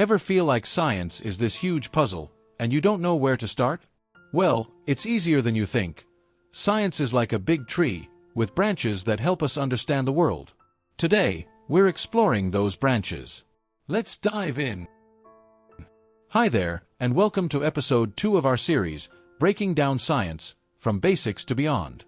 Ever feel like science is this huge puzzle, and you don't know where to start? Well, it's easier than you think. Science is like a big tree, with branches that help us understand the world. Today, we're exploring those branches. Let's dive in. Hi there, and welcome to episode 2 of our series, Breaking Down Science, From Basics to Beyond.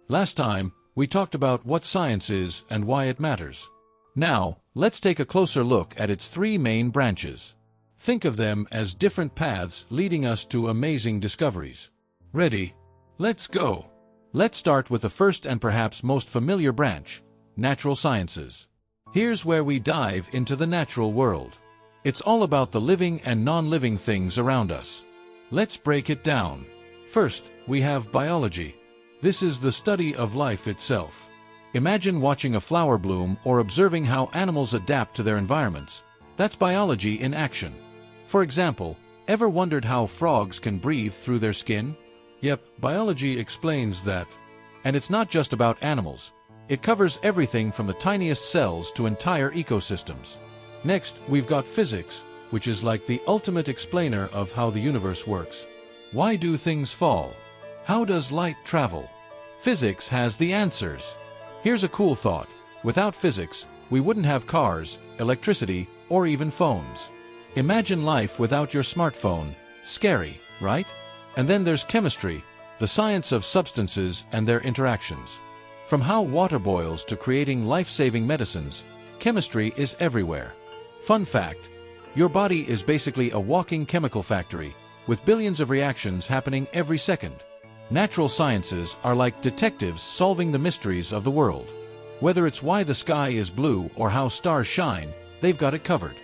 Last time, we talked about what science is and why it matters. Now, let's take a closer look at its 3 main branches. Think of them as different paths leading us to amazing discoveries. Ready? Let's go! Let's start with the first and perhaps most familiar branch, natural sciences. Here's where we dive into the natural world. It's all about the living and non-living things around us. Let's break it down. First, we have biology. This is the study of life itself. Imagine watching a flower bloom or observing how animals adapt to their environments. That's biology in action. For example, ever wondered how frogs can breathe through their skin? Yep, biology explains that. And it's not just about animals. It covers everything from the tiniest cells to entire ecosystems. Next, we've got physics, which is like the ultimate explainer of how the universe works. Why do things fall? How does light travel? Physics has the answers. Here's a cool thought. Without physics, we wouldn't have cars, electricity, or even phones. Imagine life without your smartphone. Scary, right? And then there's chemistry, the science of substances and their interactions. From how water boils to creating life-saving medicines, chemistry is everywhere. Fun fact, your body is basically a walking chemical factory, with billions of reactions happening every second. Natural sciences are like detectives solving the mysteries of the world. Whether it's why the sky is blue or how stars shine, they've got it covered.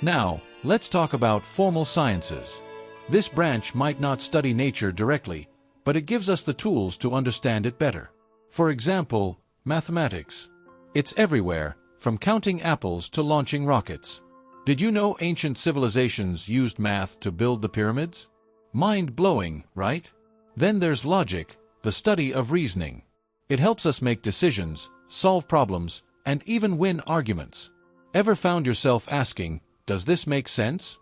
Now, let's talk about formal sciences. This branch might not study nature directly, but it gives us the tools to understand it better. For example, mathematics. It's everywhere, from counting apples to launching rockets. Did you know ancient civilizations used math to build the pyramids? Mind-blowing, right? Then there's logic, the study of reasoning. It helps us make decisions, solve problems, and even win arguments. Ever found yourself asking, does this make sense?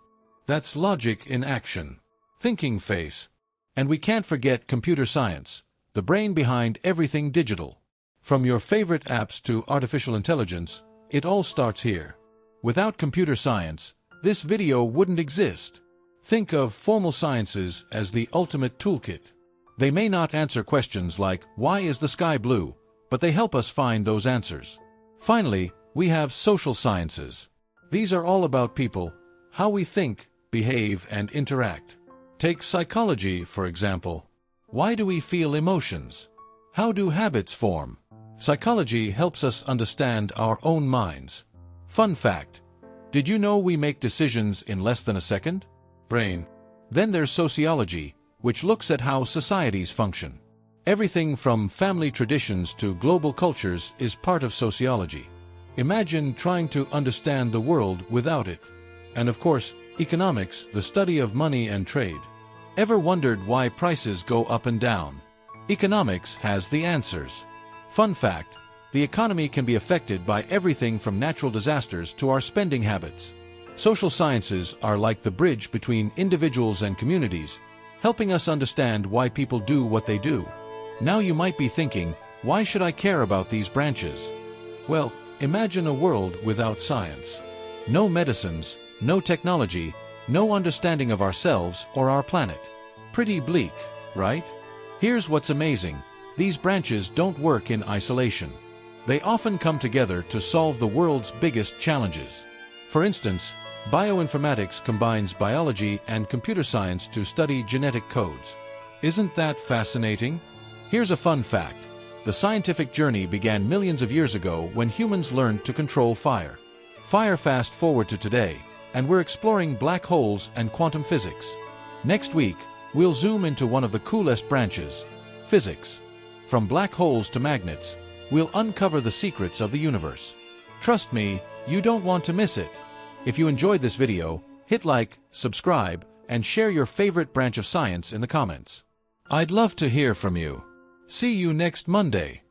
That's logic in action. Thinking phase. And we can't forget computer science, the brain behind everything digital. From your favorite apps to artificial intelligence, it all starts here. Without computer science, this video wouldn't exist. Think of formal sciences as the ultimate toolkit. They may not answer questions like, why is the sky blue? But they help us find those answers. Finally, we have social sciences. These are all about people, how we think, behave, and interact. Take psychology, for example. Why do we feel emotions? How do habits form? Psychology helps us understand our own minds. Fun fact, did you know we make decisions in less than a second? Brain. Then there's sociology, which looks at how societies function. Everything from family traditions to global cultures is part of sociology. Imagine trying to understand the world without it. And of course, economics, the study of money and trade. Ever wondered why prices go up and down? Economics has the answers. Fun fact, the economy can be affected by everything from natural disasters to our spending habits. Social sciences are like the bridge between individuals and communities, helping us understand why people do what they do. Now you might be thinking, why should I care about these branches? Well, imagine a world without science. No medicines, no technology, no understanding of ourselves or our planet. Pretty bleak, right? Here's what's amazing. These branches don't work in isolation. They often come together to solve the world's biggest challenges. For instance, bioinformatics combines biology and computer science to study genetic codes. Isn't that fascinating? Here's a fun fact. The scientific journey began millions of years ago when humans learned to control fire. Fast forward to today, and we're exploring black holes and quantum physics. Next week, we'll zoom into one of the coolest branches, physics. From black holes to magnets, we'll uncover the secrets of the universe. Trust me, you don't want to miss it. If you enjoyed this video, hit like, subscribe, and share your favorite branch of science in the comments. I'd love to hear from you. See you next Monday.